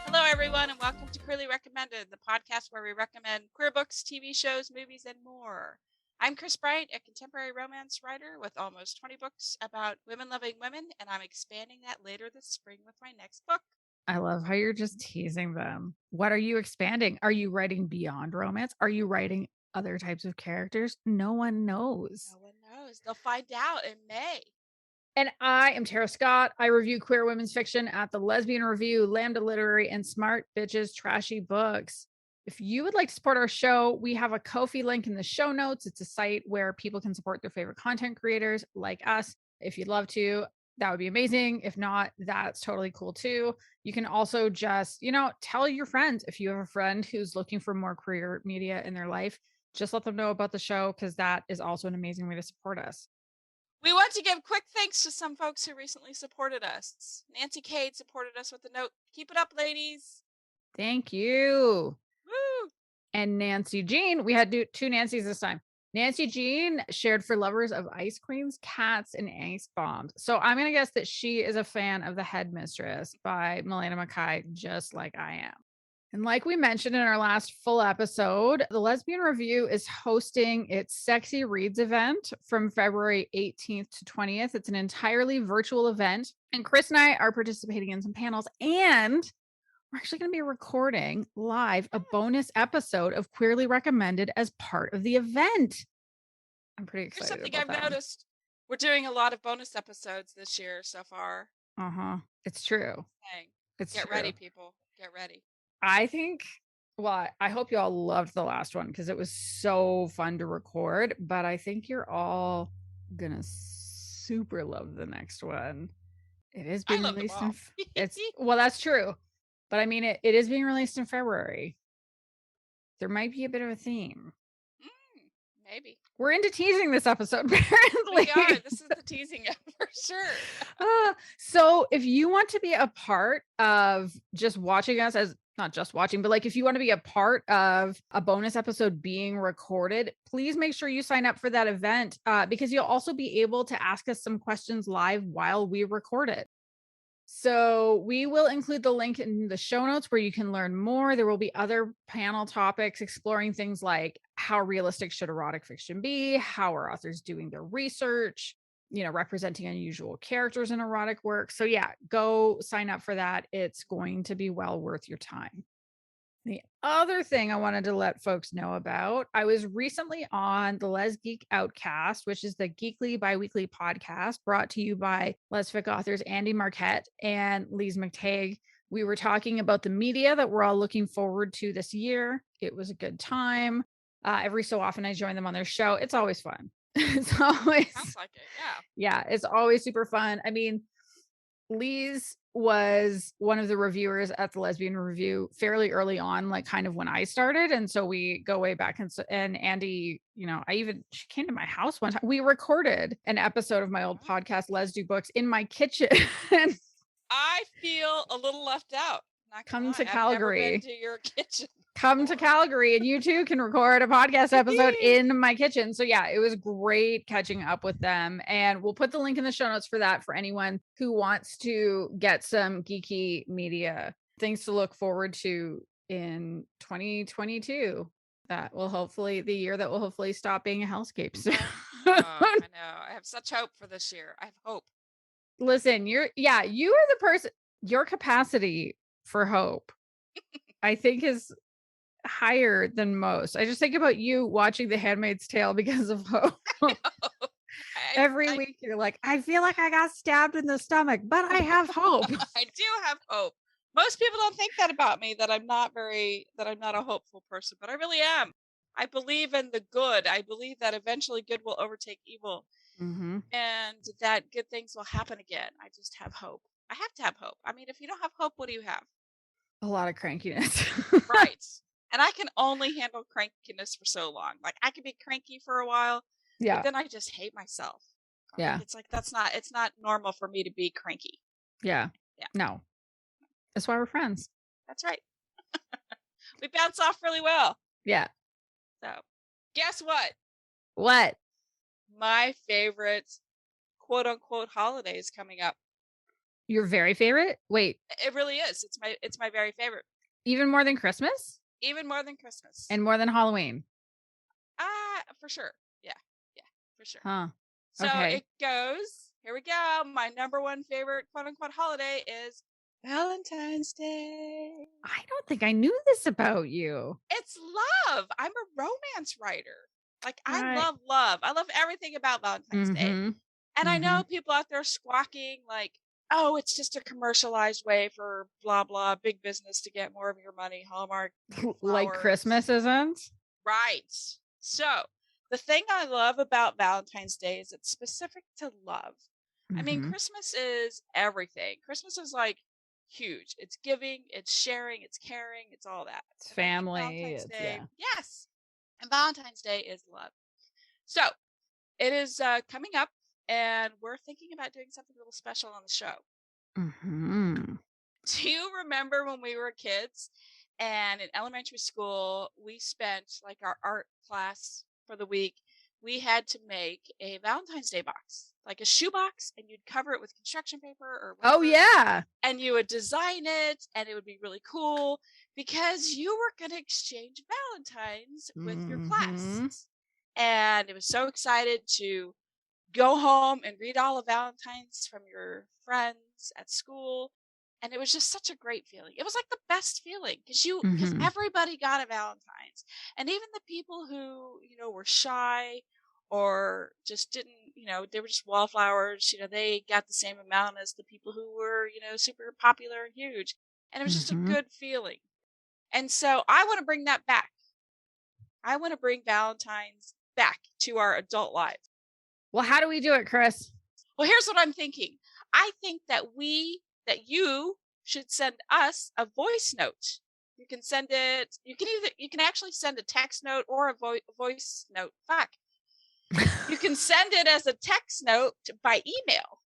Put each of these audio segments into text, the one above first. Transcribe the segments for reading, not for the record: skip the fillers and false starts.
Hello, everyone, and welcome to Queerly Recommended, the podcast where we recommend queer books, TV shows, movies, and more. I'm Kris, a contemporary romance writer with almost 20 books about women-loving women, and I'm expanding that later this spring with my next book. I love how you're just teasing them. What are you expanding? Are you writing beyond romance? Are you writing other types of characters? No one knows. No one knows. They'll find out in May. And I am Tara Scott. I review queer women's fiction at the Lesbian Review, Lambda Literary, and Smart Bitches Trashy Books. If you would like to support our show, we have a Ko-fi link in the show notes. It's a site where people can support their favorite content creators like us. If you'd love to, that would be amazing. If not, that's totally cool too. You can also just, tell your friends. If you have a friend who's looking for more queer media in their life, just let them know about the show because that is also an amazing way to support us. We want to give quick thanks to some folks who recently supported us. Nancy Cade supported us with a note. Keep it up, ladies. Thank you. Woo! And Nancy Jean, we had two Nancys this time. Nancy Jean shared for lovers of ice creams, cats, and ice bombs. So I'm going to guess that she is a fan of The Headmistress by Milena Mackay, just like I am. And like we mentioned in our last full episode, the Lesbian Review is hosting its Sexy Reads event from February 18th to 20th. It's an entirely virtual event. And Kris and I are participating in some panels. And we're actually going to be recording live a bonus episode of Queerly Recommended as part of the event. I'm pretty excited. Here's something I've noticed. We're doing a lot of bonus episodes this year so far. It's true. Dang. Get true. Ready, people. Get ready. I think, I hope you all loved the last one because it was so fun to record, but I think you're all going to super love the next one. It is being released well, that's true. But I mean, it is being released in February. There might be a bit of a theme. Maybe. We're into teasing this episode, apparently. We are. This is the teasing for sure. So if you want to be a part of just watching us as not just watching, but like if you want to be a part of a bonus episode being recorded, please make sure you sign up for that event because you'll also be able to ask us some questions live while we record it. So we will include the link in the show notes where you can learn more. There will be other panel topics exploring things like how realistic should erotic fiction be, how are authors doing their research, representing unusual characters in erotic work. So yeah, go sign up for that. It's going to be well worth your time. The other thing I wanted to let folks know about, I was recently on the Les Geek Outcast, which is the Geekly Biweekly podcast brought to you by Lesfic authors Andy Marquette and Lise McTagg. We were talking about the media that we're all looking forward to this year. It was a good time. Every so often I join them on their show. It's always fun. It's always sounds like it. Yeah, it's always super fun. I mean, Lise was one of the reviewers at the Lesbian Review fairly early on, like kind of when I started. And so we go way back. And Andy, she came to my house one time. We recorded an episode of my old podcast, Les Do Books, in my kitchen. I feel a little left out. Come to Calgary. I've never been to your kitchen. Come to Calgary and you too can record a podcast episode in my kitchen. So yeah, it was great catching up with them. And we'll put the link in the show notes for that for anyone who wants to get some geeky media things to look forward to in 2022. That will hopefully the year that will hopefully stop being a hellscape soon. I know. I have such hope for this year. I have hope. Listen, you are the person, your capacity for hope, I think is higher than most. I just think about you watching The Handmaid's Tale because of hope. Every week you're like, I feel like I got stabbed in the stomach, but I have hope. I do have hope. Most people don't think that about me, that I'm not a hopeful person, but I really am. I believe in the good. I believe that eventually good will overtake evil. Mm-hmm. And that good things will happen again. I just have hope. I have to have hope. I mean, if you don't have hope, what do you have? A lot of crankiness. Right. And I can only handle crankiness for so long. Like I can be cranky for a while, but then I just hate myself. Yeah. It's like it's not normal for me to be cranky. Yeah. No. That's why we're friends. That's right. We bounce off really well. Yeah. So guess what? What? My favorite quote unquote holidays coming up. Your very favorite? Wait, It really is. It's my very favorite. even more than Christmas? Even more than Christmas. And more than Halloween? For sure. Yeah, for sure. Huh. So Okay. it goes, here we go. My number one favorite quote unquote holiday is Valentine's Day. I don't think I knew this about you. It's love. I'm a romance writer. Like, I Right. love love. I love everything about Valentine's Day. And I know people out there squawking like, oh, it's just a commercialized way for blah, blah, big business to get more of your money. Hallmark. Like flowers. Christmas isn't? Right. So the thing I love about Valentine's Day is it's specific to love. I mean, Christmas is everything. Christmas is like huge. It's giving, it's sharing, it's caring, it's all that. It's family. Valentine's Day, yeah. yes. And Valentine's Day is love. So it is coming up, and we're thinking about doing something a little special on the show. Do you remember when we were kids and in elementary school, we spent like our art class for the week? We had to make a Valentine's Day box, like a shoebox, and you'd cover it with construction paper or whatever. Oh, yeah. And you would design it, and it would be really cool because you were going to exchange Valentines with your class. And it was so excited to go home and read all the Valentines from your friends at school. And it was just such a great feeling. It was like the best feeling because everybody got a Valentine's. And even the people who, were shy or just didn't, they were just wallflowers, they got the same amount as the people who were, super popular and huge. And it was just a good feeling. And so I want to bring that back. I want to bring Valentine's back to our adult lives. Well, how do we do it, Kris? Well, here's what I'm thinking. I think that you should send us a voice note. You can send it. You can actually send a text note or a voice note. Fuck. You can send it as a text note by email.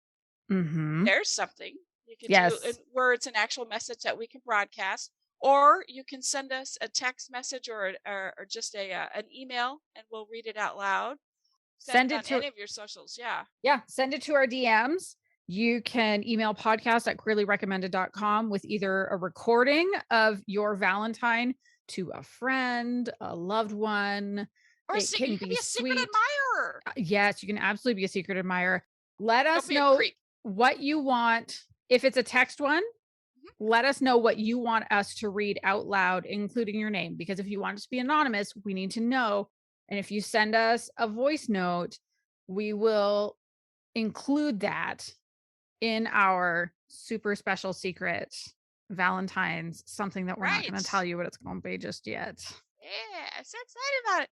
There's something you can do where it's an actual message that we can broadcast. Or you can send us a text message or just an email, and we'll read it out loud. Send it to any of your socials. Yeah. Send it to our DMs. You can email podcast@queerlyrecommended.com with either a recording of your Valentine to a friend, a loved one. Or you can be a secret admirer. Yes, you can absolutely be a secret admirer. Let us know what you want. If it's a text one, let us know what you want us to read out loud, including your name. Because if you want it to be anonymous, we need to know. And if you send us a voice note, we will include that in our super special secret Valentine's, something that we're not going to tell you what it's going to be just yet. Yeah, I'm so excited about it.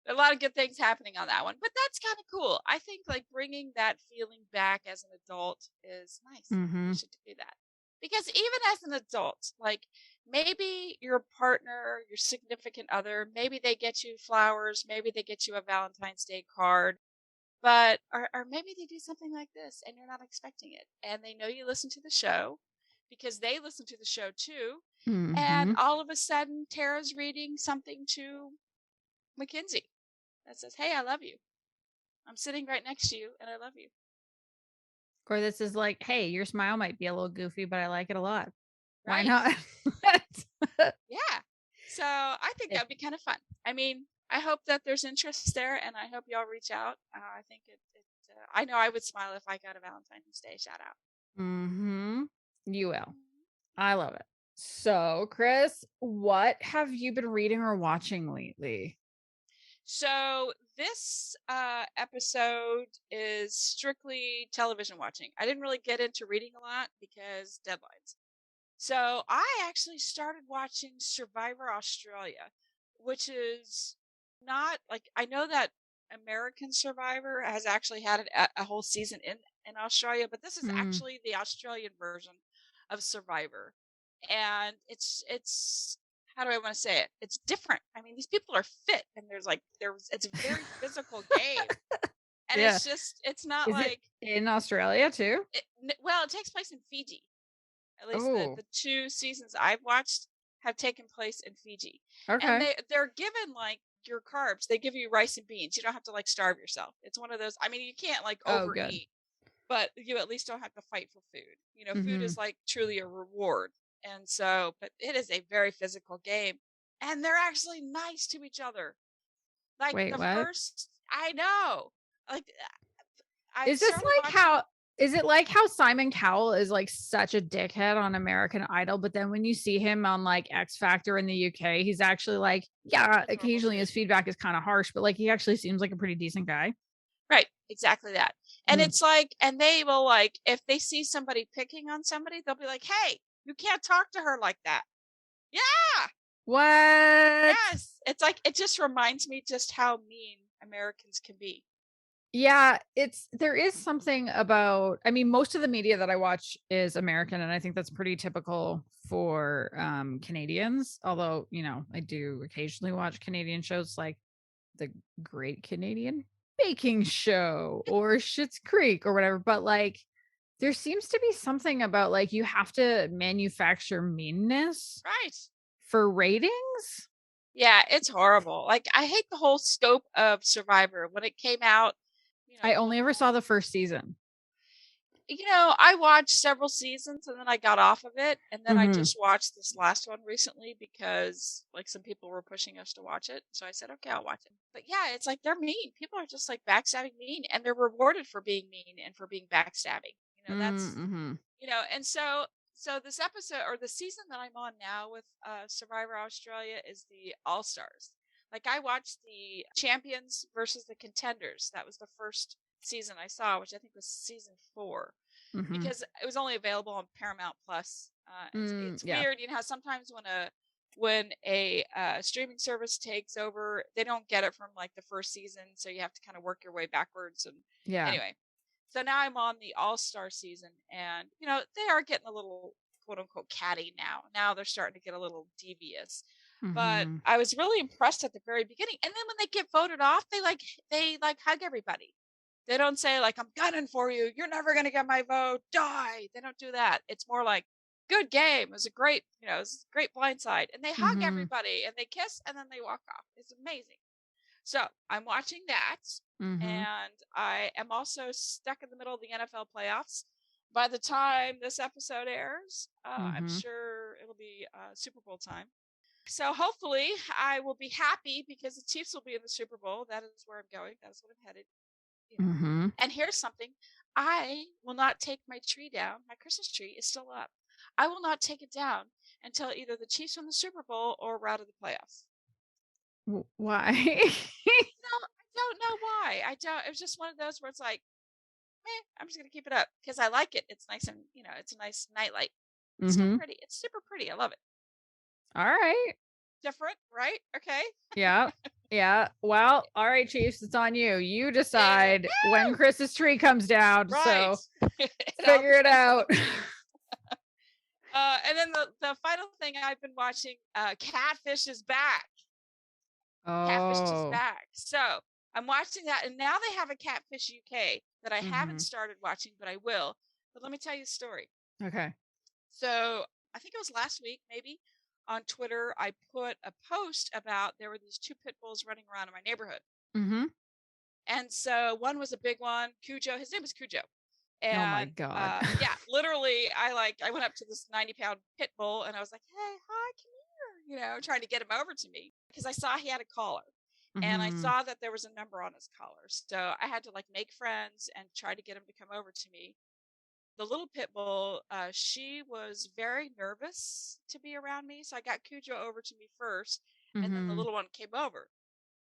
A lot of good things happening on that one, but that's kind of cool. I think like bringing that feeling back as an adult is nice. We should do that. Because even as an adult, like maybe your partner, your significant other, maybe they get you flowers, maybe they get you a Valentine's Day card, but or maybe they do something like this and you're not expecting it. And they know you listen to the show because they listen to the show too. And all of a sudden, Tara's reading something to Mackenzie that says, hey, I love you. I'm sitting right next to you and I love you. Or this is like, hey, your smile might be a little goofy, but I like it a lot. Right. Why not? Yeah. So I think that'd be kind of fun. I mean, I hope that there's interest there, and I hope y'all reach out. I think I know I would smile if I got a Valentine's Day shout out. You will. I love it. So, Kris, what have you been reading or watching lately? So this episode is strictly television watching. I didn't really get into reading a lot because deadlines. So I actually started watching Survivor Australia, which is not like, I know that American Survivor has actually had a whole season in Australia, but this is actually the Australian version of Survivor. And it's how do I want to say it? It's different. I mean, these people are fit, and it's a very physical game. And it's not is like it in Australia too. It takes place in Fiji. At least the 2 seasons I've watched have taken place in Fiji. Okay. And they're given like your carbs. They give you rice and beans. You don't have to like starve yourself. It's one of those. I mean, you can't like overeat. but you at least don't have to fight for food. You know, food Mm-hmm. is like truly a reward. And so, but it is a very physical game. And they're actually nice to each other. Like Wait, the what? first, I know. Like I Is this started like watching. how is it like how Simon Cowell is like such a dickhead on American Idol, but then when you see him on like X Factor in the UK, he's actually like, yeah, A normal occasionally dude. his feedback is kind of harsh, but like he actually seems like a pretty decent guy. Right, exactly that. And Mm. it's like, and they will like, if they see somebody picking on somebody, they'll be like, hey, you can't talk to her like that. Yeah. What? Yes. It's like, it just reminds me just how mean Americans can be. Yeah, there is something about, I mean, most of the media that I watch is American, and I think that's pretty typical for Canadians. Although, you know, I do occasionally watch Canadian shows like The Great Canadian Baking Show or Schitt's Creek or whatever, but like there seems to be something about like you have to manufacture meanness Right. for ratings. Yeah, it's horrible. Like, I hate the whole scope of Survivor. When it came out, I the whole, only ever saw the first season. I watched several seasons and then I got off of it. And then I Mm-hmm. just watched this last one recently because like some people were pushing us to watch it. So I said, okay, I'll watch it. But yeah, it's like they're mean. People are just like backstabbing mean and they're rewarded for being mean and for being backstabbing. That's, Mm-hmm. and so this episode or the season that I'm on now with Survivor Australia is the All Stars. Like I watched the Champions versus the Contenders. That was the first season I saw, which I think was season 4, Mm-hmm. because it was only available on Paramount Plus. It's Yeah. weird, how sometimes when a streaming service takes over, they don't get it from like the first season, so you have to kind of work your way backwards. And Yeah. anyway, so now I'm on the All Star season, and they are getting a little quote unquote catty now. Now they're starting to get a little devious. But Mm-hmm. I was really impressed at the very beginning, and then when they get voted off, they hug everybody. They don't say like, I'm gunning for you, you're never gonna get my vote, die. They don't do that. It's more like, good game, it was a great, it was a great blindside, and they hug Mm-hmm. everybody and they kiss and then they walk off. It's amazing. So I'm watching that, Mm-hmm. and I am also stuck in the middle of the NFL playoffs. By the time this episode airs, I'm Mm-hmm. sure it'll be Super Bowl time. So hopefully I will be happy because the Chiefs will be in the Super Bowl. That is where I'm going. That is what I'm headed. Mm-hmm. And here's something. I will not take my tree down. My Christmas tree is still up. I will not take it down until either the Chiefs win the Super Bowl or we're out of the playoffs. Why? I don't know why. I don't. It was just one of those where it's like, I'm just gonna keep it up because I like it. It's nice, and it's a nice nightlight. It's still Mm-hmm. pretty. It's super pretty. I love it. All right. Different, right? Okay. Yeah. Yeah. Well, all right, Chiefs, it's on you. You Yeah. decide when Chris's tree comes down. Right. So figure it out. And then the final thing I've been watching, Catfish is back. Catfish is Oh. back. So I'm watching that, and now they have a Catfish UK that I haven't Mm-hmm. started watching, but I will. But let me tell you a story. Okay. So I think it was last week, maybe, on Twitter, I put a post about there were these 2 pit bulls running around in my neighborhood. Mm-hmm. And so one was a big one, Cujo. His name was Cujo. Oh my And God. yeah, literally, I went up to this 90-pound pit bull and I was like, hey, hi, come here, trying to get him over to me because I saw he had a collar. And I Mm-hmm. saw that there was a number on his collar. So I had to like make friends and try to get him to come over to me. The little pit bull, she was very nervous to be around me. So I got Cujo over to me first, and then the Mm-hmm. little one came over.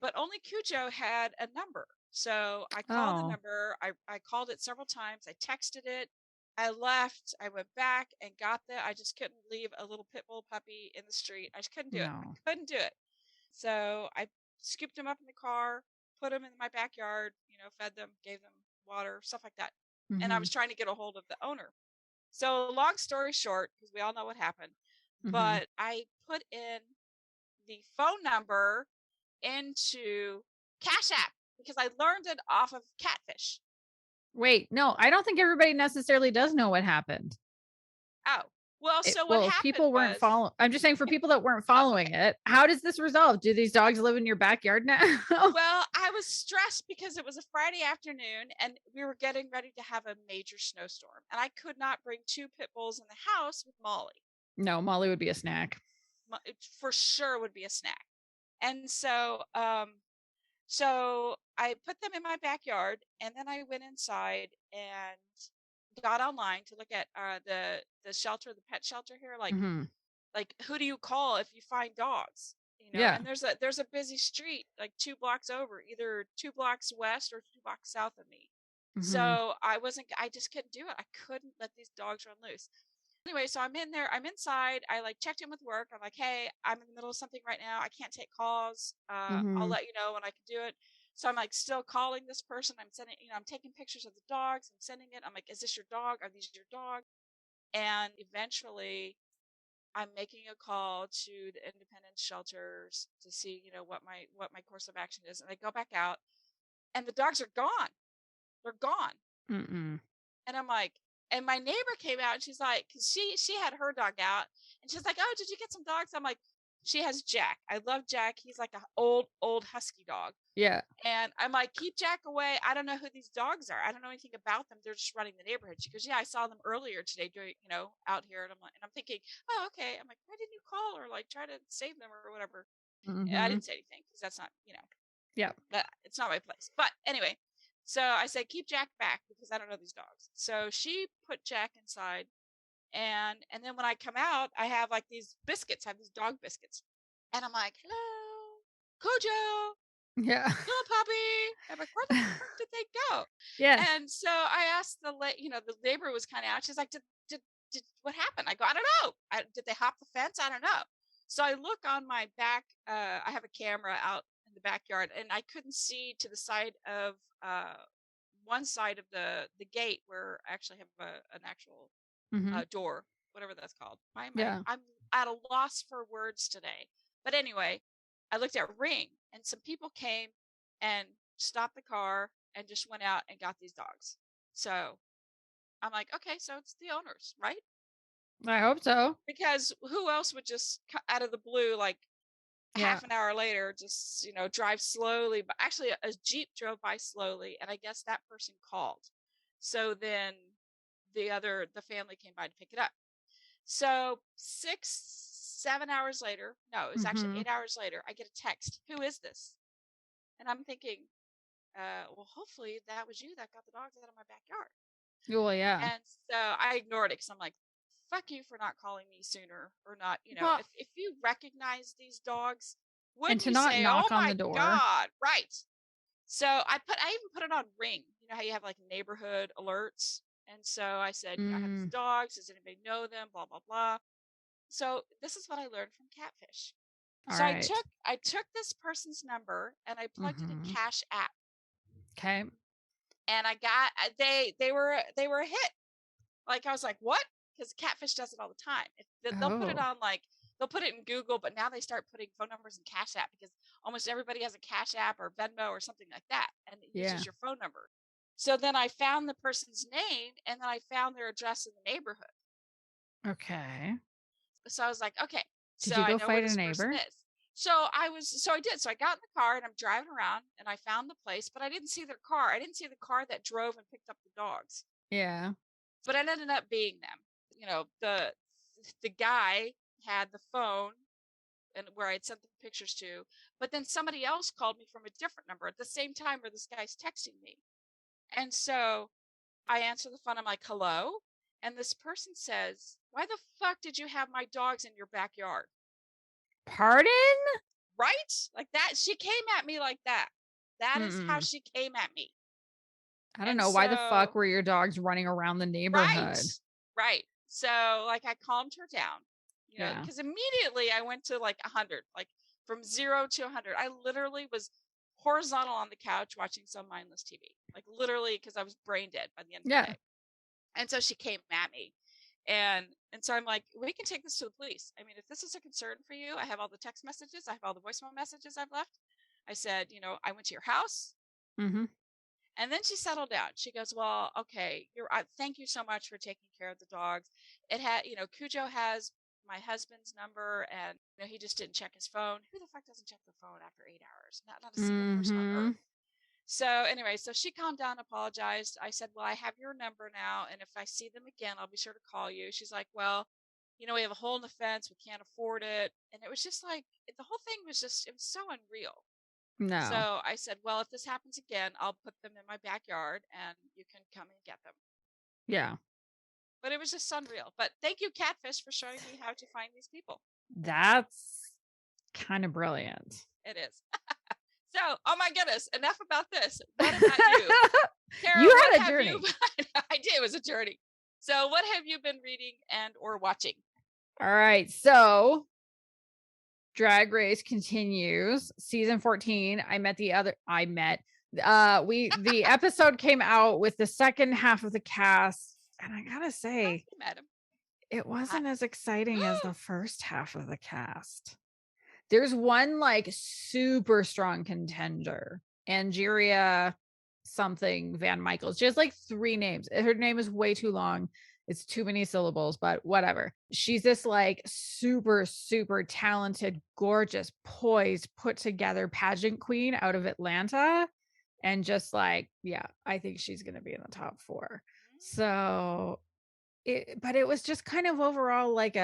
But only Cujo had a number. So I called the Oh. number. I called it several times. I texted it. I left. I went back and got I just couldn't leave a little pit bull puppy in the street. I just couldn't do it. No. I couldn't do it. So I scooped him up in the car, put him in my backyard, fed them, gave them water, stuff like that. And I Mm-hmm. was trying to get a hold of the owner. So long story short, because we all know what happened, Mm-hmm. but I put in the phone number into Cash App because I learned it off of Catfish. Wait, no, I don't think everybody necessarily does know what happened. Oh, Well, so what Well, if happened people weren't was, following, I'm just saying for people that weren't following okay. it, how does this resolve? Do these dogs live in your backyard now? Well, I was stressed because it was a Friday afternoon and we were getting ready to have a major snowstorm. And I could not bring two pit bulls in the house with Molly. No, Molly would be a snack. It for sure would be a snack. And so I put them in my backyard and then I went inside and got online to look at the shelter, the pet shelter here, Mhm. like who do you call if you find dogs? Yeah. And there's a busy street like 2 blocks over, either 2 blocks west or 2 blocks south of me. Mhm. So I just couldn't do it. I couldn't let these dogs run loose. Anyway, so I'm in there, I'm inside. I like checked in with work. I'm like, hey, I'm in the middle of something right now. I can't take calls. I'll Mhm. let you know when I can do it. So I'm like still calling this person. I'm sending, I'm taking pictures of the dogs. I'm sending it. I'm like, is this your dog? Are these your dog? And eventually I'm making a call to the independent shelters to see, what my course of action is. And I go back out and the dogs are gone. They're gone. Mm-mm. And I'm like, and my neighbor came out and she's like, cause she had her dog out and she's like, oh, did you get some dogs? I'm like, she has Jack. I love Jack. He's like a old husky dog. Yeah. And I'm like, keep Jack away. I don't know who these dogs are. I don't know anything about them. They're just running the neighborhood. She goes, yeah, I saw them earlier today doing, out here. And I'm thinking, oh, okay. I'm like, why didn't you call or like try to save them or whatever? I Mhm. didn't say anything because that's not, Yeah. it's not my place. But anyway, so I said, keep Jack back because I don't know these dogs. So she put Jack inside. And then when I come out, I have like these biscuits. I have these dog biscuits. And I'm like, hello, Cujo, Yeah. little puppy. I'm like, where the frick did they go? Yeah. And so I asked the neighbor was kind of out. She's like, did what happened? I go, I don't know. Did they hop the fence? I don't know. So I look on my back. I have a camera out in the backyard, and I couldn't see to the side of one side of the gate where I actually have an actual Mhm. door, whatever that's called. Why am Yeah. I'm at a loss for words today. But anyway, I looked at Ring, and some people came and stopped the car and just went out and got these dogs. So I'm like, okay, so it's the owners, right? I hope so. Because who else would just out of the blue, like Yeah. half an hour later, just drive slowly? But actually, a Jeep drove by slowly, and I guess that person called. So then the family came by to pick it up. So 7 hours later, no, it was actually Mhm. 8 hours later, I get a text. Who is this? And I'm thinking, well, hopefully that was you that got the dogs out of my backyard. Well, yeah. And so I ignored it because I'm like, fuck you for not calling me sooner or not. Well, If you recognize these dogs, and wouldn't to you not say, oh knock on the my door. God, right? So I even put it on Ring. You know how you have like neighborhood alerts? And so I said, I have these Mm. dogs. Does anybody know them? Blah, blah, blah. So this is what I learned from Catfish. All So I right. took this person's number and I plugged it in Mhm. Cash App, Okay. and I got they were a hit. Like I was like, what? Because Catfish does it all the time. They'll put it Oh. on like they'll put it in Google, but now they start putting phone numbers in Cash App because almost everybody has a Cash App or Venmo or something like that, and it Yeah. uses your phone number. So then I found the person's name and then I found their address in the neighborhood. Okay. So I was like, okay, Did so you I go know where fight a this person neighbor? is. So I did. So I got in the car and I'm driving around and I found the place, but I didn't see their car. I didn't see the car that drove and picked up the dogs. Yeah. But it ended up being them. The guy had the phone and where I'd sent the pictures to, but then somebody else called me from a different number at the same time where this guy's texting me. And so I answer the phone. I'm like, hello. And this person says, why the fuck did you have my dogs in your backyard? Pardon? Right? Like that. She came at me like that. That is how Mm-mm. she came at me. I don't And know why the fuck so, were your dogs running around the right, neighborhood. right. So, like, I calmed her down, Yeah. because immediately I went to like 100, like from 0 to 100. I literally was horizontal on the couch watching some mindless TV, like literally, because I was brain dead by the end of the Yeah. day. And so she came at me. And so I'm like, we can take this to the police. I mean, if this is a concern for you, I have all the text messages, I have all the voicemail messages I've left. I said, I went to your house. Mm-hmm. And then she settled down. She goes, well, okay, thank you so much for taking care of the dogs. It had, Cujo has my husband's number, and he just didn't check his phone. Who the fuck doesn't check their phone after 8 hours? Not a single person on earth. So anyway, so she calmed down, apologized. I said, well, I have your number now, and if I see them again, I'll be sure to call you. She's like, well, we have a hole in the fence. We can't afford it. And it was just like, the whole thing was just, it was so unreal. No. So I said, well, if this happens again, I'll put them in my backyard and you can come and get them. Yeah. But it was just unreal. But thank you, Catfish, for showing me how to find these people. That's kind of brilliant. It is. So, oh my goodness, enough about this. What about you? Kara, you had a journey. I did. It was a journey. So what have you been reading and or watching? All right. So Drag Race continues. Season 14. The episode came out with the second half of the cast. And I gotta say, it wasn't as exciting as the first half of the cast. There's one like super strong contender, Angeria something Van Michaels. She has like 3 names. Her name is way too long. It's too many syllables, but whatever. She's this like super, super talented, gorgeous, poised, put together pageant queen out of Atlanta. And just like, yeah, I think she's going to be in the top 4. So, but it was just kind of overall like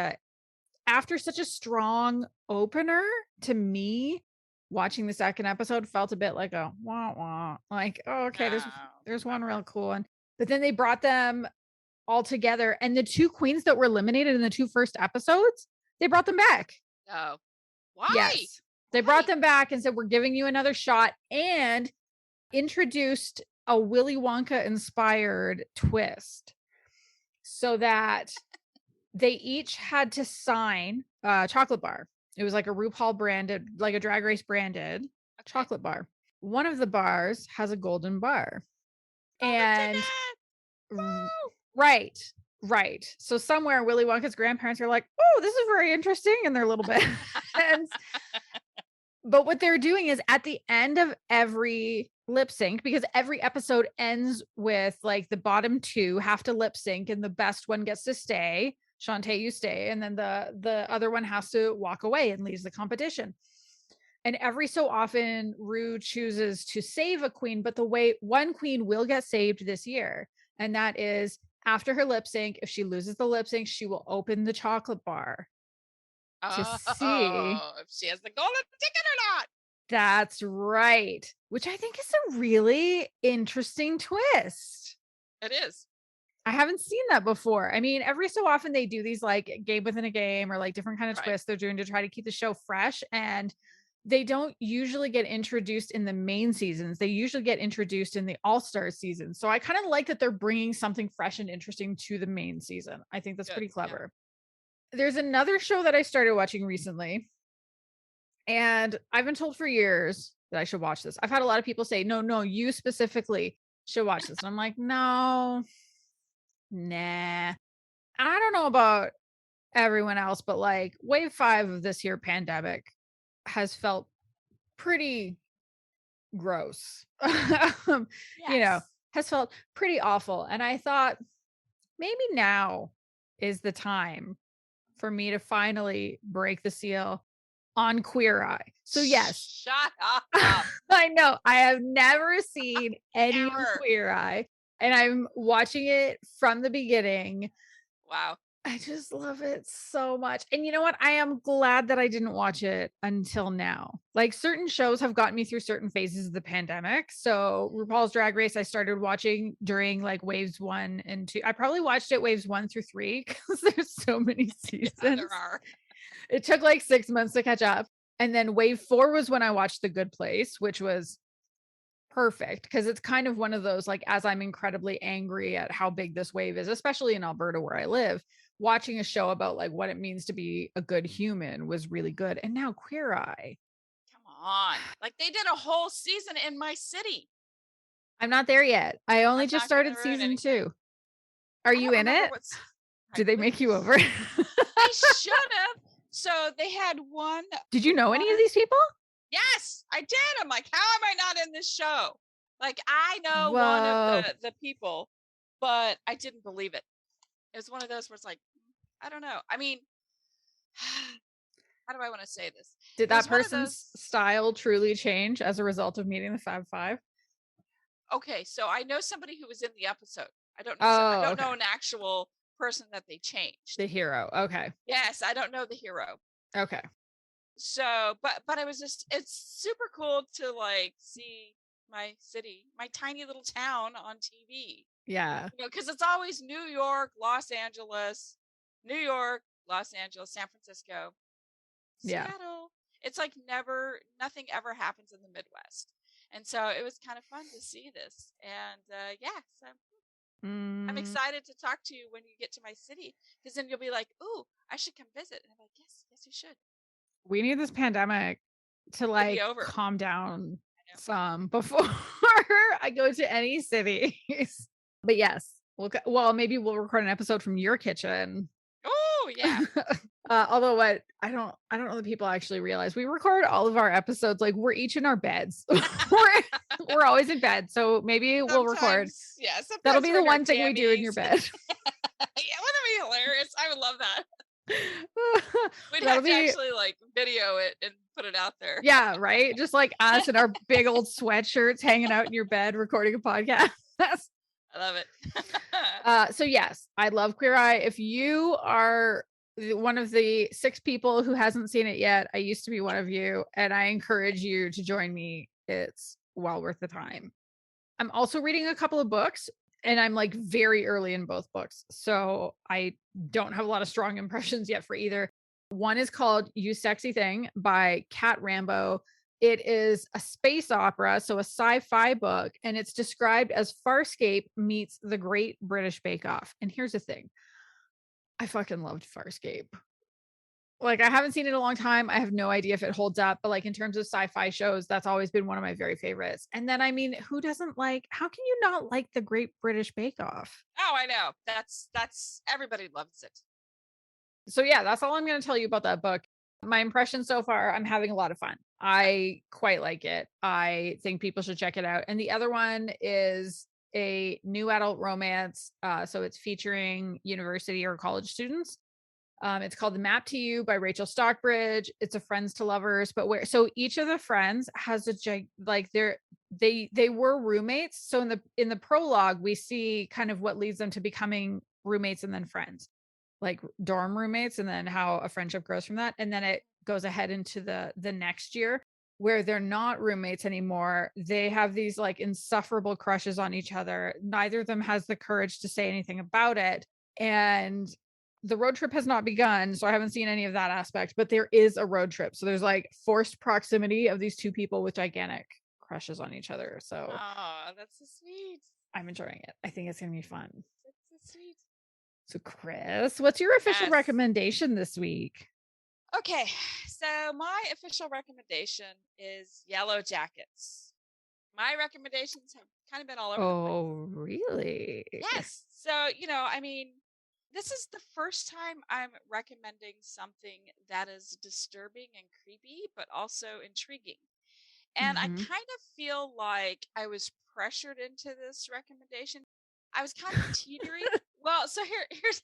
after such a strong opener, to me, watching the second episode felt a bit like a wah wah. Like, oh, okay, there's one real cool one. But then they brought them all together, and the 2 queens that were eliminated in the 2 first episodes, they brought them back. Oh, why? Yes, they brought them back and said, we're giving you another shot, and introduced a Willy Wonka inspired twist so that they each had to sign a chocolate bar. It was like a RuPaul branded, like a Drag Race branded chocolate bar. One of the bars has a golden bar. And right. So somewhere Willy Wonka's grandparents are like, oh, this is very interesting. And they're little bit. But what they're doing is at the end of every lip sync, because every episode ends with like the bottom 2 have to lip sync and the best one gets to stay. Shantae, you stay. And then the other one has to walk away and leaves the competition. And every so often, Rue chooses to save a queen, but the way one queen will get saved this year. And that is after her lip sync, if she loses the lip sync, she will open the chocolate bar to see if she has the golden ticket or not. That's right. Which I think is a really interesting twist. It is. I haven't seen that before. I mean, every so often they do these like game within a game or like different kind of twists they're doing to try to keep the show fresh. And they don't usually get introduced in the main seasons. They usually get introduced in the all-star season. So I kind of like that they're bringing something fresh and interesting to the main season. I think that's pretty clever. Yeah. There's another show that I started watching recently. And I've been told for years that I should watch this. I've had a lot of people say, no, you specifically should watch this. And I'm like, nah. I don't know about everyone else, but like wave 5 of this year pandemic has felt pretty gross. Has felt pretty awful. And I thought maybe now is the time for me to finally break the seal on Queer Eye. So yes. Shut up. I know. I have never seen any of Queer Eye. And I'm watching it from the beginning. Wow. I just love it so much. And you know what? I am glad that I didn't watch it until now. Like certain shows have gotten me through certain phases of the pandemic. So RuPaul's Drag Race, I started watching during like waves 1 and 2. I probably watched it waves 1 through 3 because there's so many seasons. Yeah, there are. It took like 6 months to catch up. And then wave 4 was when I watched The Good Place, which was perfect because it's kind of one of those, like, as I'm incredibly angry at how big this wave is, especially in Alberta where I live, watching a show about like what it means to be a good human was really good. And now Queer Eye. Come on. Like they did a whole season in my city. I'm not there yet. I only just started season 2. Are you in it? Did they make you over? They should have. So they had one. Did you know any of these people? Yes, I did. I'm like, how am I not in this show? Like, I know one of Whoa. the people, but I didn't believe it. It was one of those where it's like, I don't know. I mean, how do I want to say this? Did It that was one of person's those. style truly change as a result of meeting the Fab Five? Okay, so I know somebody who was in the episode. I Oh, don't okay. know an actual person that they changed. The hero. Okay. Yes, I don't know the hero. Okay. So, but it was just, it's super cool to like see my city, my tiny little town on TV. Yeah. You know, because it's always New York, Los Angeles, New York, Los Angeles, San Francisco, Yeah. Seattle. It's like nothing ever happens in the Midwest. And so it was kind of fun to see this. And yeah, so I'm excited to talk to you when you get to my city, because then you'll be like, ooh, I should come visit. And I'm like, yes, you should. We need this pandemic to To be like over. calm down I know. some before I go to any cities. But yes, well, maybe we'll record an episode from your kitchen. Oh yeah. Although what I don't know that people actually realize we record all of our episodes like we're each in our beds. we're always in bed. So maybe we'll record. Sometimes, yeah, sometimes That'll be we're the in our one thing we do in your jammies. bed. Yeah, wouldn't that be hilarious? I would love that. We'd That'll have to be actually like video it and put it out there. yeah, right? Just like us in our big old sweatshirts hanging out in your bed recording a podcast. I love it. So yes, I love Queer Eye. If you are one of the 6 people who hasn't seen it yet, I used to be one of you, and I encourage you to join me. It's well worth the time. I'm also reading a couple of books, and I'm like very early in both books. So I don't have a lot of strong impressions yet for either. One is called You Sexy Thing by Kat Rambo. It is a space opera, so a sci-fi book, and it's described as Farscape meets the Great British Bake Off. And here's the thing. I fucking loved Farscape. Like, I haven't seen it in a long time. I have no idea if it holds up, but like in terms of sci-fi shows, that's always been one of my very favorites. And then I mean, who doesn't like, how can you not like the Great British Bake Off? Oh, I know. That's everybody loves it. So yeah, that's all I'm going to tell you about that book. My impression so far, I'm having a lot of fun. I quite like it. I think people should check it out. And the other one is a new adult romance. So it's featuring university or college students. It's called The Map to You by Rachel Stockbridge. It's a friends to lovers, but where so each of the friends has like they were roommates. So in the prologue, we see kind of what leads them to becoming roommates and then friends, like dorm roommates, and then how a friendship grows from that. And then it goes ahead into the next year where they're not roommates anymore. They have these like insufferable crushes on each other. Neither of them has the courage to say anything about it. And the road trip has not begun, so I haven't seen any of that aspect, but there is a road trip. So there's like forced proximity of these two people with gigantic crushes on each other. So Oh, that's so sweet. I'm enjoying it. I think it's gonna be fun. That's so sweet. So Kris, what's your official Yes. recommendation this week? Okay, so my official recommendation is Yellowjackets. My recommendations have kind of been all over the place. Oh, really? Yes. So, you know, I mean, this is the first time I'm recommending something that is disturbing and creepy, but also intriguing. And I Mhm. kind of feel like I was pressured into this recommendation. I was kind of teetering. Well, so here's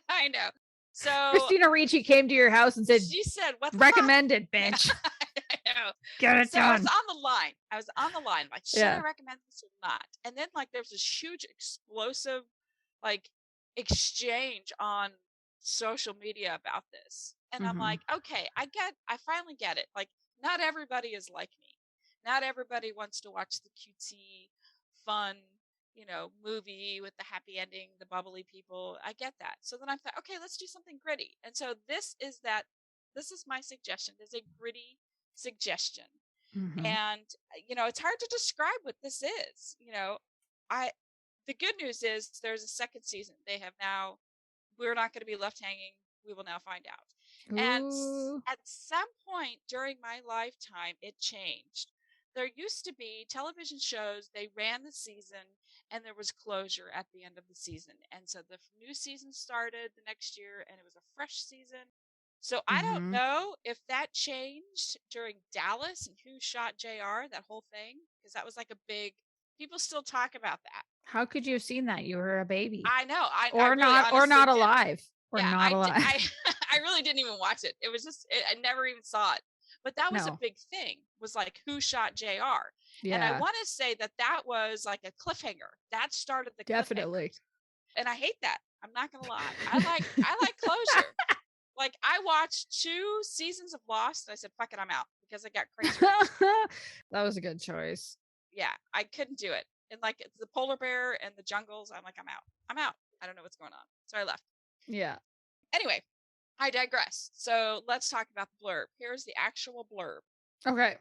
I know. So Christina Ricci came to your house and said, she said, "What the recommended, fuck?" bitch. I know. Get it So I was done. on the line. Like, should I Yeah. recommend this or not? And then like there was this huge explosive like exchange on social media about this. And I'm Mhm. like, okay, I finally get it. Like, not everybody is like me. Not everybody wants to watch the cutesy, fun, you know, movie with the happy ending, the bubbly people. I get that. So then I thought, okay, let's do something gritty. And so this is my suggestion. There's a gritty suggestion. Mhm. And you know, it's hard to describe what this is. You know, I the good news is there's a second season. We're not going to be left hanging. We will now find out. And Ooh. at some point during my lifetime, it changed. There used to be television shows, they ran the season and there was closure at the end of the season. And so the new season started the next year and it was a fresh season. So I don't Mhm. know if that changed during Dallas and Who Shot JR, that whole thing, because that was like a big People still talk about that. How could you have seen that? You were a baby. I know. I Or really not, or honestly not did. alive. Or Yeah, not alive. I really didn't even watch it. It was just, I never even saw it. But that was a No. big thing, was like, who shot JR? And I Yeah. want to say that was like a cliffhanger. That started the Definitely. cliffhanger. And I hate that. I'm not gonna lie. I like closure. Like, I watched 2 seasons of Lost and I said, fuck it, I'm out, because I got crazy. That was a good choice. Yeah, I couldn't do it. And like, it's the polar bear and the jungles, I'm like, I'm out. I'm out. I don't know what's going on. So I left. Yeah. Anyway, I digress. So let's talk about the blurb. Here's the actual blurb. Okay.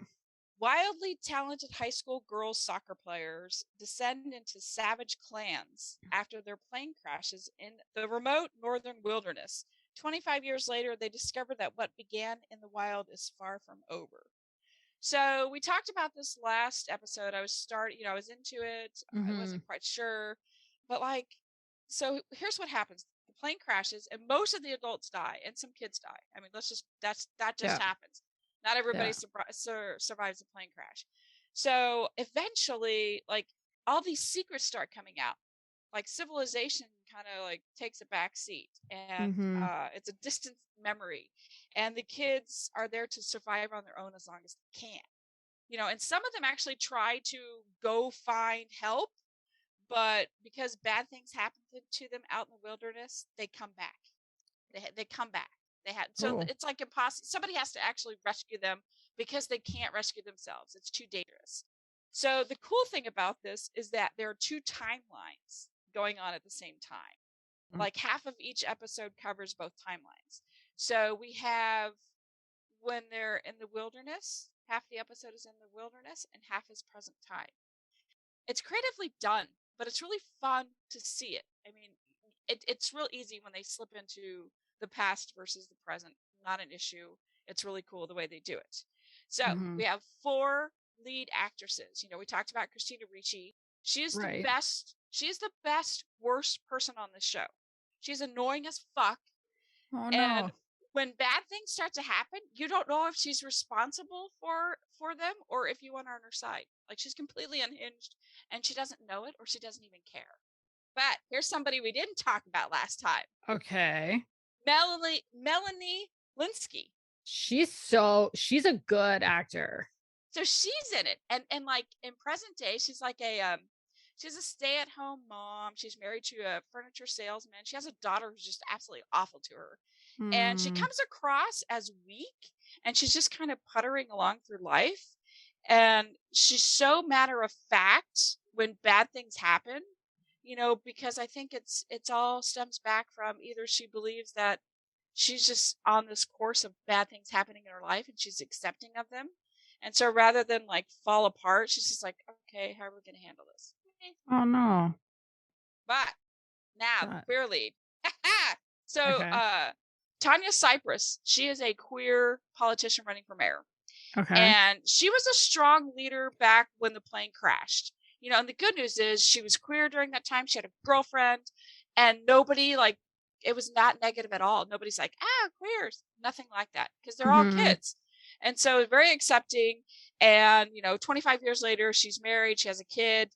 Wildly talented high school girls soccer players descend into savage clans after their plane crashes in the remote northern wilderness. 25 years later, they discover that what began in the wild is far from over. So we talked about this last episode. I was into it. I wasn't quite sure. But like, so here's what happens. The plane crashes and most of the adults die and some kids die. I mean, that just happens. Not everybody survives the plane crash. So eventually, like, all these secrets start coming out. Like, civilization kind of like takes a back seat, and it's a distant memory. And the kids are there to survive on their own as long as they can. And some of them actually try to go find help, but because bad things happen to them out in the wilderness, they come back. They come back. It's like impossible. Somebody has to actually rescue them because they can't rescue themselves. It's too dangerous. So the cool thing about this is that there are 2 timelines going on at the same time. Like, half of each episode covers both timelines. So we have when they're in the wilderness, half the episode is in the wilderness and half is present time. It's creatively done, but it's really fun to see it. I mean, it's real easy when they slip into the past versus the present. Not an issue. It's really cool the way they do it. So we have 4 lead actresses. We talked about Christina Ricci. She is the best. She is the best worst person on this show. She's annoying as fuck. Oh, and no. when bad things start to happen, you don't know if she's responsible for them or if you want her on her side. Like, she's completely unhinged and she doesn't know it, or she doesn't even care. But here's somebody we didn't talk about last time. Okay. Melanie Linsky. She's a good actor. So she's in it. And like, in present day, she's like she's a stay-at-home mom. She's married to a furniture salesman. She has a daughter who's just absolutely awful to her. And she comes across as weak, and she's just kind of puttering along through life. And she's so matter of fact when bad things happen, because I think it's all stems back from either she believes that she's just on this course of bad things happening in her life and she's accepting of them. And so rather than like fall apart, she's just like, okay, how are we going to handle this? Oh, no. But now the queer lead. So, Tanya Cypress, she is a queer politician running for mayor. Okay. And she was a strong leader back when the plane crashed. And the good news is she was queer during that time. She had a girlfriend, and nobody, like, it was not negative at all. Nobody's like, queers. Nothing like that, because they're all kids. And so very accepting. And, 25 years later, she's married. She has a kid.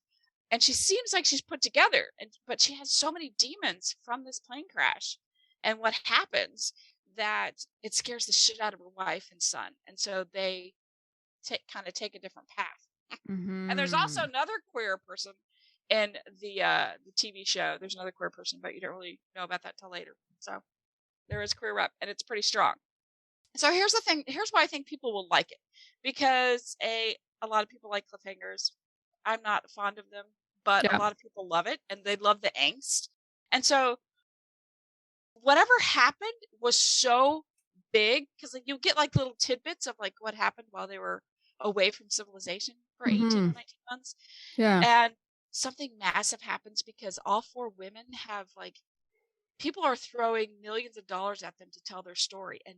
And she seems like she's put together. But she has so many demons from this plane crash. And what happens that it scares the shit out of her wife and son. And so they kind of take a different path. And there's also another queer person in the TV show. There's another queer person, but you don't really know about that till later. So there is queer rep, and it's pretty strong. So here's the thing. Here's why I think people will like it. Because a lot of people like cliffhangers. I'm not fond of them, but a lot of people love it, and they love the angst. And so whatever happened was so big, because like, you get like little tidbits of like what happened while they were away from civilization for 18 or 19 months. And something massive happens because all 4 women have, like, people are throwing millions of dollars at them to tell their story, and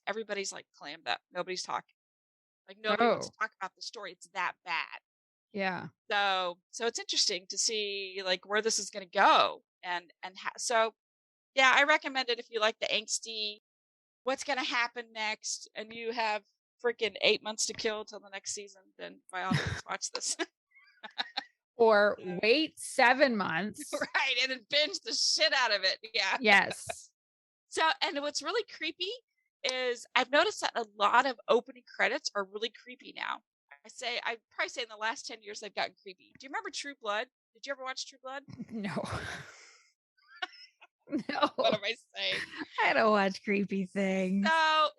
everybody's like clammed up. Nobody's talking. Like, nobody wants to talk about the story. It's that bad. Yeah. So it's interesting to see like where this is going to go, so yeah, I recommend it if you like the angsty, what's going to happen next, and you have freaking 8 months to kill till the next season. Then by all means, watch this. Or wait 7 months. Right, and then binge the shit out of it. Yeah. Yes. So, and what's really creepy is I've noticed that a lot of opening credits are really creepy now. I'd probably say in the last 10 years they've gotten creepy. Do you remember True Blood? Did you ever watch True Blood? No. What No. am I saying? I don't watch creepy things.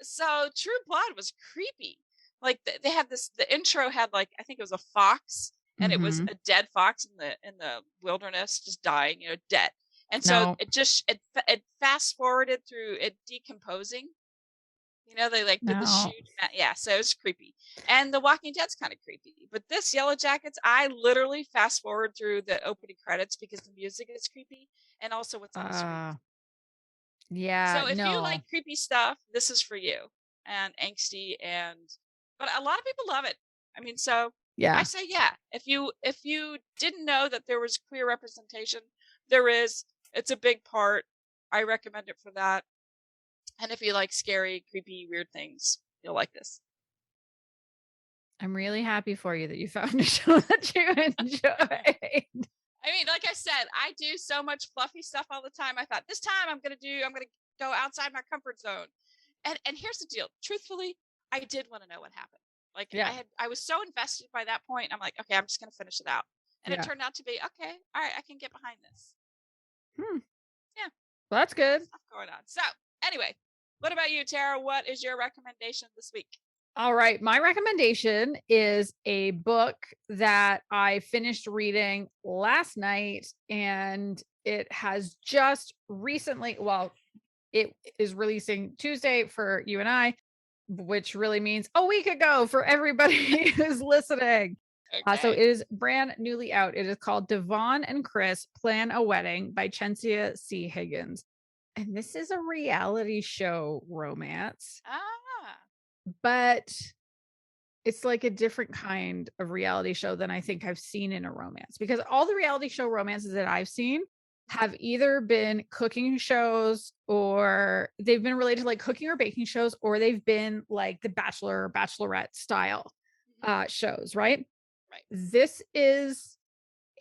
So True Blood was creepy. Like they had this. The intro had like I think it was a fox, and it was Mhm. a dead fox in the wilderness, just dying, dead. And so No. it fast forwarded through it decomposing. They like did the No. shoot. Yeah, so it's creepy. And The Walking Dead's kind of creepy. But this Yellowjackets, I literally fast forward through the opening credits because the music is creepy and also what's on the screen. Yeah, So if you no. like creepy stuff, this is for you. And angsty but a lot of people love it. I mean, so I Yeah. say yeah. If you didn't know that there was queer representation, there is. It's a big part. I recommend it for that. And if you like scary, creepy, weird things, you'll like this. I'm really happy for you that you found a show that you enjoy. I mean, like I said, I do so much fluffy stuff all the time. I thought this time I'm gonna go outside my comfort zone. And here's the deal. Truthfully, I did want to know what happened. Like Yeah. I was so invested by that point. I'm like, okay, I'm just gonna finish it out. And it Yeah. turned out to be okay, all right, I can get behind this. Hmm. Yeah. Well, that's good. Stuff going on. So anyway, what about you, Tara? What is your recommendation this week? All right. My recommendation is a book that I finished reading last night, and it has just recently, well, it is releasing Tuesday for you and I, which really means a week ago for everybody who's listening. So it Okay. is brand newly out. It is called Devon and Kris Plan a Wedding by Chensia C. Higgins. And this is a reality show romance, Ah. but it's like a different kind of reality show than I think I've seen in a romance, because all the reality show romances that I've seen have either been cooking shows, or they've been related to like cooking or baking shows, or they've been like the Bachelor or Bachelorette style Mhm. shows, right? Right. This is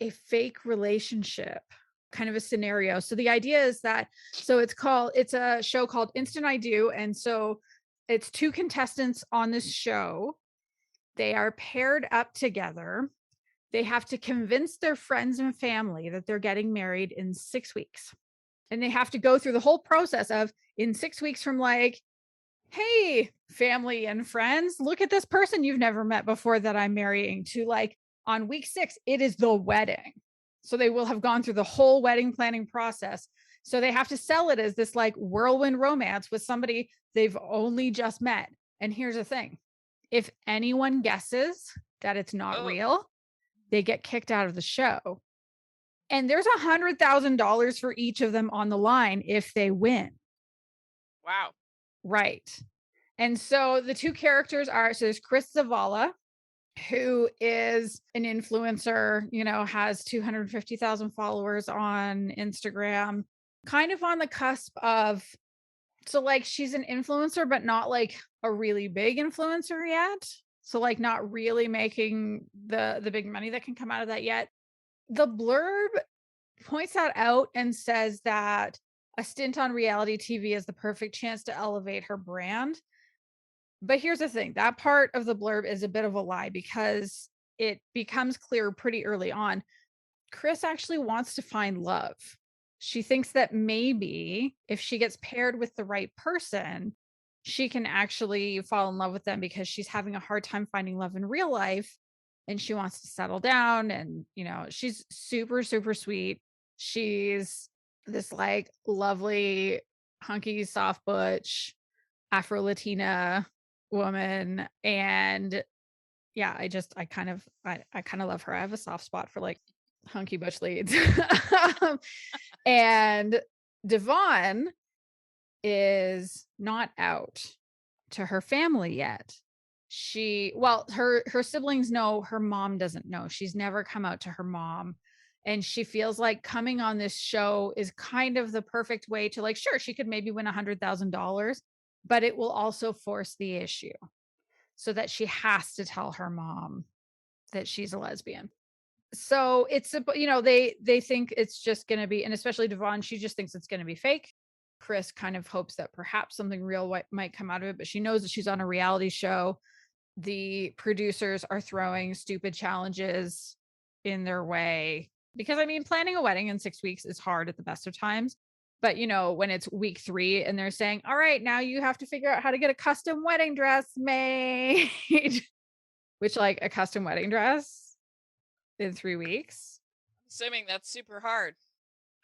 a fake relationship kind of a scenario. So the idea is that it's a show called Instant I Do, and so it's two contestants on this show. They are paired up together. They have to convince their friends and family that they're getting married in 6 weeks. And they have to go through the whole process of in 6 weeks from like, hey, family and friends, look at this person you've never met before that I'm marrying, to like on week 6, it is the wedding. So they will have gone through the whole wedding planning process. So they have to sell it as this like whirlwind romance with somebody they've only just met. And here's the thing, if anyone guesses that it's not Oh, real, they get kicked out of the show. And there's $100,000 for each of them on the line if they win. wow. Right. And so the two characters are, so there's Kris Zavala, who is an influencer, has 250,000 followers on Instagram, kind of on the cusp of, so like she's an influencer, but not like a really big influencer yet. So like not really making the big money that can come out of that yet. The blurb points that out and says that a stint on reality TV is the perfect chance to elevate her brand. But here's the thing, that part of the blurb is a bit of a lie, because it becomes clear pretty early on. Kris actually wants to find love. She thinks that maybe if she gets paired with the right person, she can actually fall in love with them, because she's having a hard time finding love in real life and she wants to settle down. And, she's super, super sweet. She's this like lovely, hunky, soft butch Afro Latina woman. And yeah, I kind of love her. I have a soft spot for like hunky butch leads. And Devon is not out to her family yet. Her siblings know, her mom doesn't know. She's never come out to her mom. And she feels like coming on this show is kind of the perfect way to like, sure, she could maybe win $100,000, but it will also force the issue so that she has to tell her mom that she's a lesbian. So it's, they think it's just going to be, and especially Devon, she just thinks it's going to be fake. Kris kind of hopes that perhaps something real might come out of it, but she knows that she's on a reality show. The producers are throwing stupid challenges in their way because, I mean, planning a wedding in 6 weeks is hard at the best of times. But, when it's week 3 and they're saying, all right, now you have to figure out how to get a custom wedding dress made, which, like, a custom wedding dress in 3 weeks. Assuming that's super hard.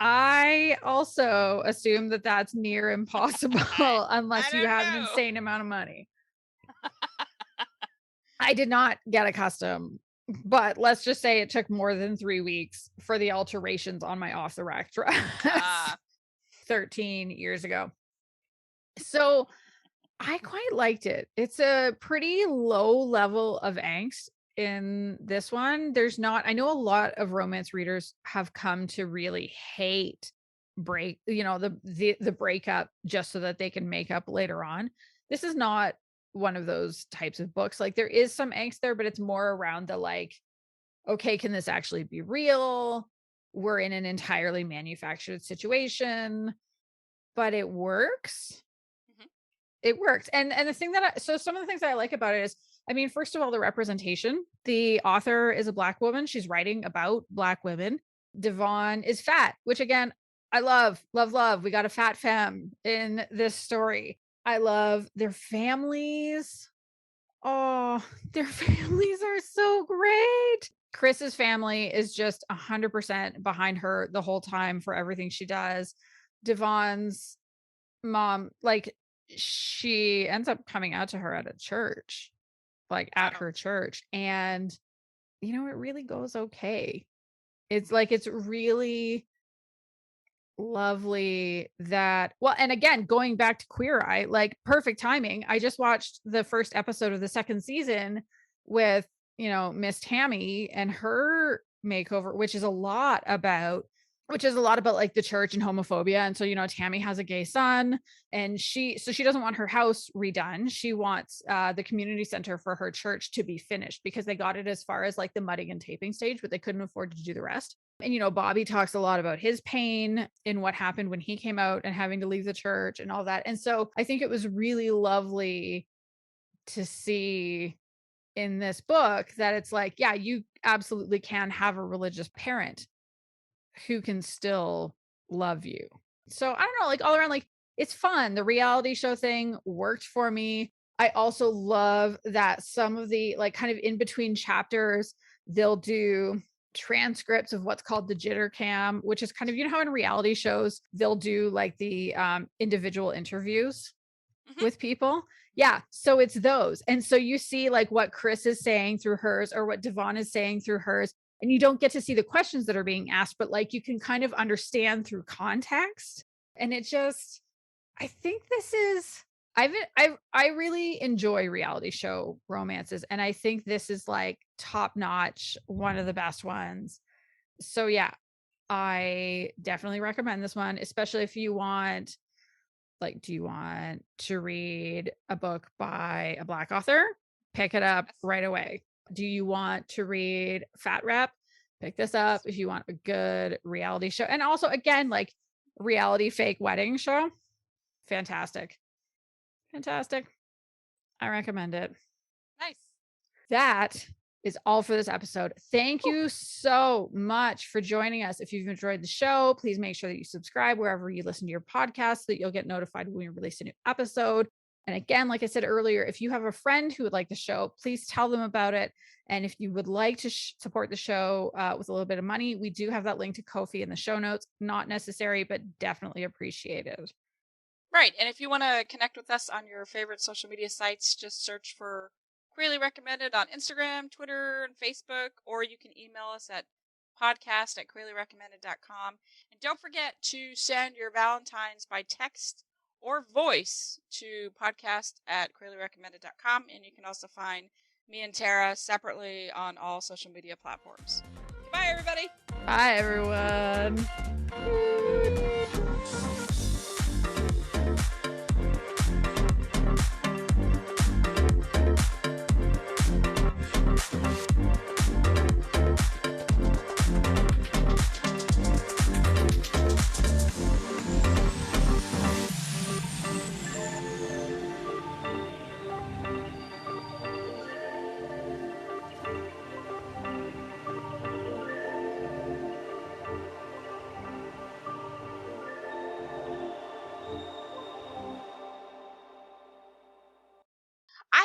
I also assume that that's near impossible unless you have an insane amount of money. I did not get a custom, but let's just say it took more than 3 weeks for the alterations on my off the rack dress 13 years ago. So I quite liked it. It's a pretty low level of angst in this one. I know a lot of romance readers have come to really hate the breakup just so that they can make up later on. This is not one of those types of books. Like, there is some angst there, but it's more around the, like, okay, can this actually be real? We're in an entirely manufactured situation, but it works. It works. And the thing so some of the things that I like about it is, I mean, first of all, the representation. The author is a Black woman. She's writing about Black women. Devon is fat, which, again, I love. We got a fat femme in this story. I love their families. Oh, their families are so great. Kris's family is just 100% behind her the whole time for everything she does. Devon's mom, like, she ends up coming out to her at a church, like at her church. And, it really goes okay. It's like, it's really lovely that, well, and again, going back to Queer Eye, like, perfect timing. I just watched the first episode of the 2nd season with, Miss Tammy and her makeover, which is a lot about like the church and homophobia. And so, Tammy has a gay son, and she doesn't want her house redone. She wants the community center for her church to be finished because they got it as far as like the mudding and taping stage, but they couldn't afford to do the rest. And, Bobby talks a lot about his pain in what happened when he came out and having to leave the church and all that. And so I think it was really lovely to see in this book that it's like, yeah, you absolutely can have a religious parent who can still love you. So I don't know, like, all around, like, it's fun. The reality show thing worked for me. I also love that some of the, like, kind of in between chapters, they'll do transcripts of what's called the jitter cam, which is kind of, how in reality shows, they'll do like the individual interviews with people. Yeah. So it's those. And so you see like what Kris is saying through hers or what Devon is saying through hers. And you don't get to see the questions that are being asked, but like you can kind of understand through context. And it just, I think this is, I really enjoy reality show romances. And I think this is like top notch, one of the best ones. So yeah, I definitely recommend this one, especially if you want, like, do you want to read a book by a Black author? Pick it up right away. Do you want to read Fat Rep? Pick this up if you want a good reality show. And also, again, like reality fake wedding show. Fantastic. I recommend it. Nice. That is all for this episode. Thank you so much for joining us. If you've enjoyed the show, please make sure that you subscribe wherever you listen to your podcast so that you'll get notified when we release a new episode. And again, like I said earlier, if you have a friend who would like the show, please tell them about it. And if you would like to support the show with a little bit of money, we do have that link to Ko-fi in the show notes. Not necessary, but definitely appreciated. Right. And if you want to connect with us on your favorite social media sites, just search for Queerly Recommended on Instagram, Twitter, and Facebook, or you can email us at podcast@queerlyrecommended.com. And don't forget to send your Valentines by text or voice to podcast@queerlyrecommended.com. And you can also find me and Tara separately on all social media platforms. Goodbye, everybody. Bye, everyone.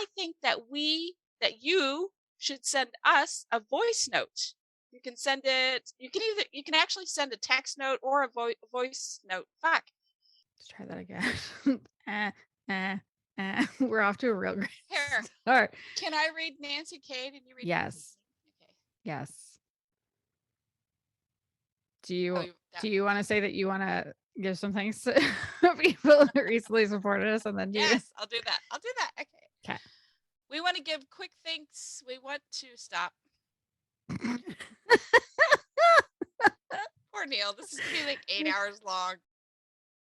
I think that you should send us a voice note. You can send it. You can actually send a text note or a voice note. Fuck. Let's try that again. We're off to a real great Here. start. Can I read Nancy Cade and you read? Yes. Okay. Yes. Do you want to say that you want to give some thanks to people that recently supported us, and then yes, I'll do that. Okay. Okay. We want to give quick thanks. We want to stop. Poor Neil. This is gonna be like 8 hours long.